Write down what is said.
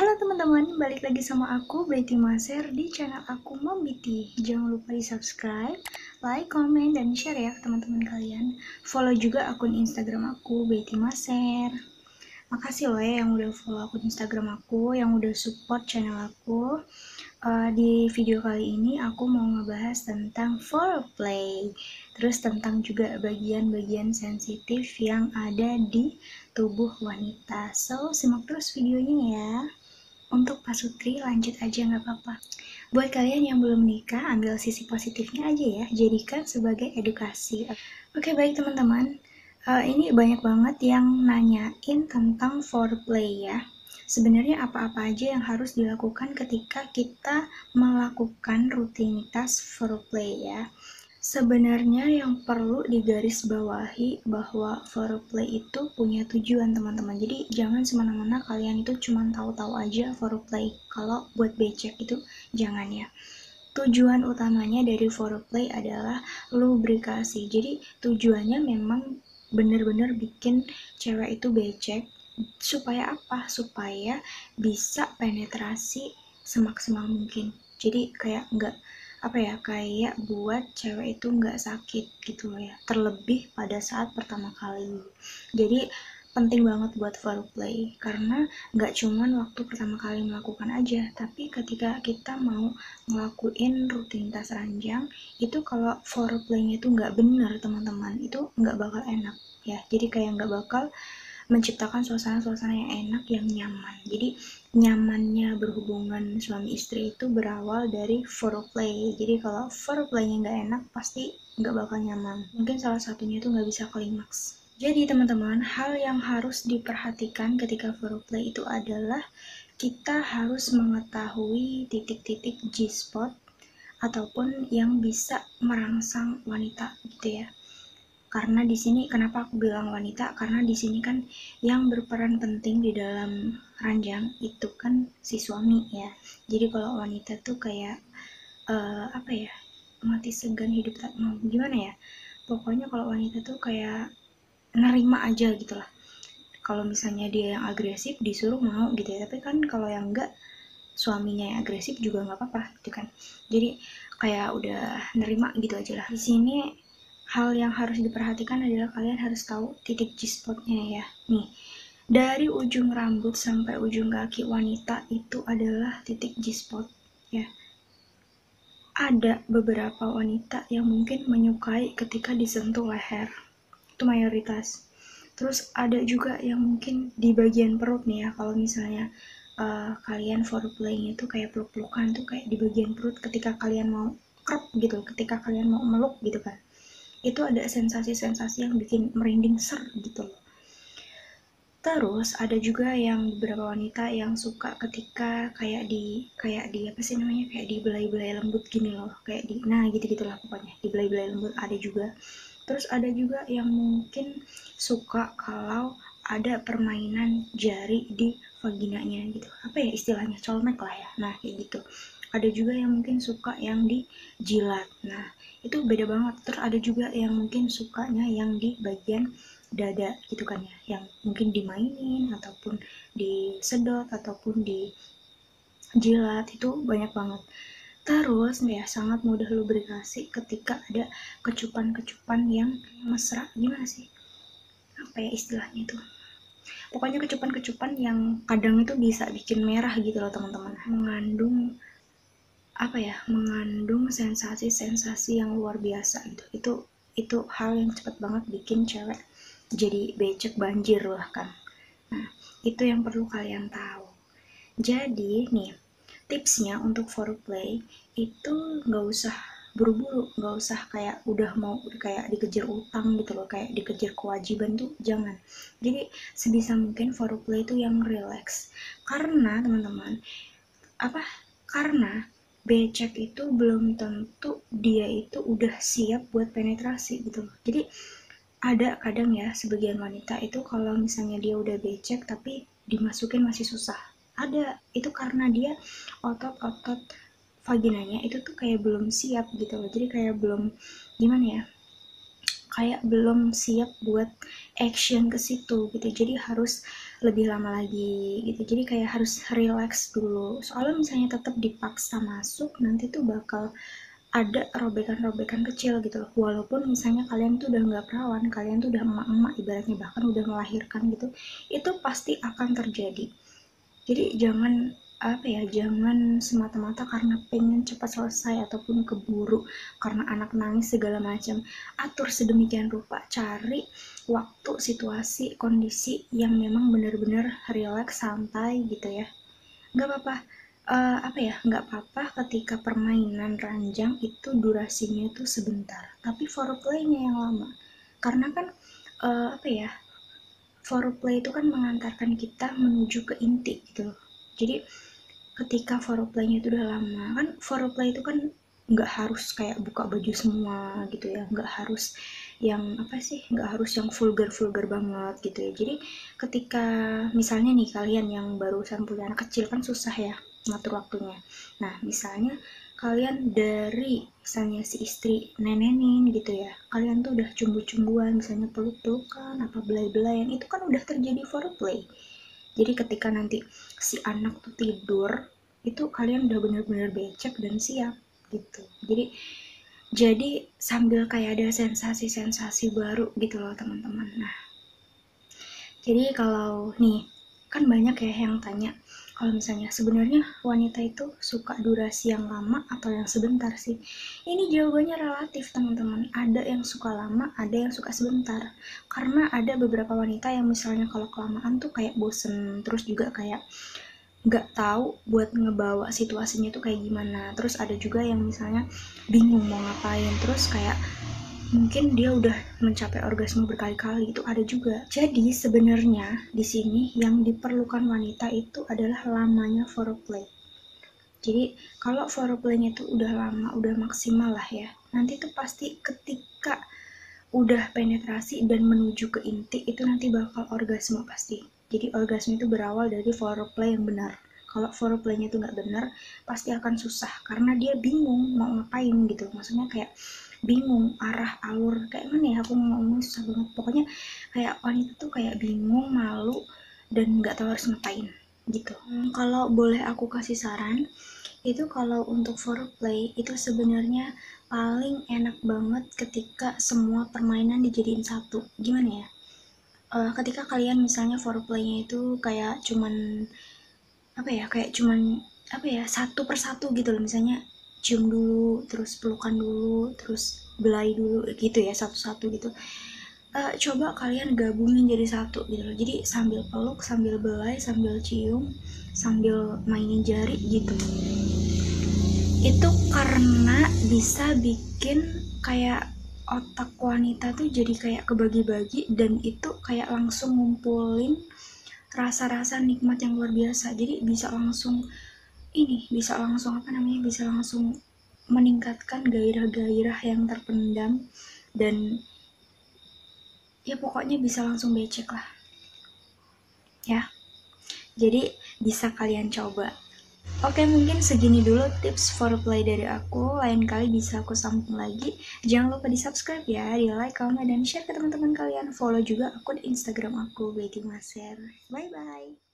Halo teman-teman, balik lagi sama aku Betty Maser di channel aku Mombiti. Jangan lupa di subscribe, like, komen, dan share ya ke teman-teman kalian. Follow juga akun Instagram aku Betty Maser. Makasih loh ya yang udah follow akun Instagram aku, yang udah support channel aku. Di video kali ini aku mau ngebahas tentang foreplay, terus tentang juga bagian-bagian sensitif yang ada di tubuh wanita. So, simak terus videonya ya. Untuk Pak Sutri, lanjut aja nggak apa-apa. Buat kalian yang belum menikah, ambil sisi positifnya aja ya, jadikan sebagai edukasi. Oke, baik teman-teman. Ini banyak banget yang nanyain tentang foreplay ya. Sebenarnya apa-apa aja yang harus dilakukan ketika kita melakukan rutinitas foreplay ya. Sebenarnya yang perlu digarisbawahi bahwa foreplay itu punya tujuan teman-teman. Jadi jangan semena-mena kalian itu cuma tahu-tahu aja foreplay. Kalau buat becek itu jangan ya. Tujuan utamanya dari foreplay adalah lubrikasi. Jadi tujuannya memang benar-benar bikin cewek itu becek. Supaya apa? Supaya bisa penetrasi semaksimal mungkin. Jadi kayak nggak kayak buat cewek itu nggak sakit gitu loh ya, terlebih pada saat pertama kali. Jadi penting banget buat foreplay karena nggak cuman waktu pertama kali melakukan aja, tapi ketika kita mau ngelakuin rutinitas ranjang itu, kalau foreplaynya itu nggak benar teman-teman, itu nggak bakal enak ya. Jadi kayak nggak bakal menciptakan suasana-suasana yang enak, yang nyaman. Jadi nyamannya berhubungan suami istri itu berawal dari foreplay. Jadi kalau foreplaynya nggak enak, pasti nggak bakal nyaman. Mungkin salah satunya itu nggak bisa klimaks. Jadi teman-teman, hal yang harus diperhatikan ketika foreplay itu adalah kita harus mengetahui titik-titik G-spot ataupun yang bisa merangsang wanita gitu ya. Karena di sini kenapa aku bilang wanita? Karena di sini kan yang berperan penting di dalam ranjang itu kan si suami ya. Jadi kalau wanita tuh kayak mati segan hidup tak mau, gimana ya? Pokoknya kalau wanita tuh kayak nerima aja gitu lah. Kalau misalnya dia yang agresif disuruh mau gitu ya. Tapi kan kalau yang enggak, suaminya yang agresif juga nggak apa-apa gitu kan. Jadi kayak udah nerima gitu aja lah. Di sini hal yang harus diperhatikan adalah kalian harus tahu titik G-spotnya ya. Nih, dari ujung rambut sampai ujung kaki wanita itu adalah titik G-spot ya. Ada beberapa wanita yang mungkin menyukai ketika disentuh leher, itu mayoritas. Terus ada juga yang mungkin di bagian perut nih ya, kalau misalnya kalian foreplaynya itu kayak peluk-pelukan tuh kayak di bagian perut ketika kalian mau krep gitu, ketika kalian mau meluk gitu kan. Itu ada sensasi-sensasi yang bikin merinding ser gitu loh. Terus ada juga yang beberapa wanita yang suka ketika kayak di apa sih namanya, kayak di belai-belai lembut gini loh, kayak di nah gitu-gitulah pokoknya, di belai-belai lembut ada juga. Terus ada juga yang mungkin suka kalau ada permainan jari di vaginanya gitu. Apa ya istilahnya? Colmek lah ya. Nah, kayak gitu. Ada juga yang mungkin suka yang dijilat. Nah, itu beda banget. Terus ada juga yang mungkin sukanya yang di bagian dada gitu kan ya, yang mungkin dimainin ataupun disedot ataupun dijilat, itu banyak banget. Terus ya sangat mudah lubrikasi ketika ada kecupan-kecupan yang mesra, gimana sih, apa ya istilahnya itu, pokoknya kecupan-kecupan yang kadang itu bisa bikin merah gitu loh teman-teman, mengandung sensasi-sensasi yang luar biasa gitu. Itu hal yang cepat banget bikin cewek jadi becek banjir bahkan. Nah, itu yang perlu kalian tahu. Jadi nih, tipsnya untuk foreplay itu nggak usah buru-buru, nggak usah kayak udah mau kayak dikejar utang gitu loh, kayak dikejar kewajiban tuh jangan. Jadi sebisa mungkin foreplay itu yang relax. Karena teman-teman, karena becek itu belum tentu dia itu udah siap buat penetrasi gitu loh. Jadi ada kadang ya sebagian wanita itu kalau misalnya dia udah becek tapi dimasukin masih susah. Ada, itu karena dia otot-otot vaginanya itu tuh kayak belum siap gitu loh. Jadi kayak belum, gimana ya, kayak belum siap buat action ke situ gitu. Jadi harus lebih lama lagi gitu. Jadi kayak harus relax dulu, soalnya misalnya tetap dipaksa masuk nanti tuh bakal ada robekan-robekan kecil gitu loh. Walaupun misalnya kalian tuh udah nggak perawan, kalian tuh udah emak-emak ibaratnya, bahkan udah melahirkan gitu, itu pasti akan terjadi. Jadi jangan semata-mata karena pengen cepat selesai ataupun keburu karena anak nangis segala macam. Atur sedemikian rupa, cari waktu, situasi, kondisi yang memang benar-benar relax, santai gitu ya. Nggak apa-apa, nggak apa-apa ketika permainan ranjang itu durasinya itu sebentar, tapi foreplaynya yang lama. Karena kan foreplay itu kan mengantarkan kita menuju ke inti gitu loh. Jadi ketika foreplaynya itu udah lama, kan foreplay itu kan nggak harus kayak buka baju semua gitu ya, nggak harus yang nggak harus yang vulgar banget gitu ya. Jadi ketika misalnya nih kalian yang barusan punya anak kecil kan susah ya ngatur waktunya. Nah misalnya kalian dari misalnya si istri nenenin gitu ya, kalian tuh udah cumbu-cumbuan, misalnya peluk-pelukan apa belai-belayan, itu kan udah terjadi foreplay. Jadi ketika nanti si anak tuh tidur, itu kalian udah bener-bener becek dan siap gitu. Jadi sambil kayak ada sensasi-sensasi baru gitu loh teman-teman. Nah, jadi kalau nih, kan banyak ya yang tanya, kalau misalnya sebenarnya wanita itu suka durasi yang lama atau yang sebentar sih? Ini jawabannya relatif teman-teman. Ada yang suka lama, ada yang suka sebentar. Karena ada beberapa wanita yang misalnya kalau kelamaan tuh kayak bosen, terus juga kayak nggak tahu buat ngebawa situasinya tuh kayak gimana. Terus ada juga yang misalnya bingung mau ngapain, terus kayak mungkin dia udah mencapai orgasme berkali-kali, itu ada juga. Jadi sebenarnya di sini yang diperlukan wanita itu adalah lamanya foreplay. Jadi kalau foreplaynya itu udah lama, udah maksimal lah ya, nanti tuh pasti ketika udah penetrasi dan menuju ke inti itu nanti bakal orgasme pasti. Jadi orgasme itu berawal dari foreplay yang benar. Kalau foreplaynya itu nggak benar, pasti akan susah karena dia bingung mau ngapain gitu. Maksudnya kayak bingung arah alur kayak mana ya, aku ngomong susah banget. Pokoknya kayak wanita tuh kayak bingung, malu, dan nggak tahu harus ngapain gitu. Kalau boleh aku kasih saran, itu kalau untuk foreplay itu sebenarnya paling enak banget ketika semua permainan dijadiin satu. Gimana ya? Ketika kalian misalnya foreplaynya itu kayak cuman satu persatu gitu loh, misalnya cium dulu, terus pelukan dulu, terus belai dulu gitu ya, satu-satu gitu. Coba kalian gabungin jadi satu gitu loh. Jadi sambil peluk, sambil belai, sambil cium, sambil mainin jari gitu. Itu karena bisa bikin kayak otak wanita tuh jadi kayak kebagi-bagi, dan itu kayak langsung ngumpulin rasa-rasa nikmat yang luar biasa. Jadi bisa langsung bisa langsung meningkatkan gairah-gairah yang terpendam, dan ya pokoknya bisa langsung becek lah ya. Jadi bisa kalian coba. Oke, mungkin segini dulu tips foreplay dari aku. Lain kali bisa aku sambung lagi. Jangan lupa di subscribe ya, di like, comment, dan share ke teman-teman kalian. Follow juga akun Instagram aku, Betty Maser. Bye bye.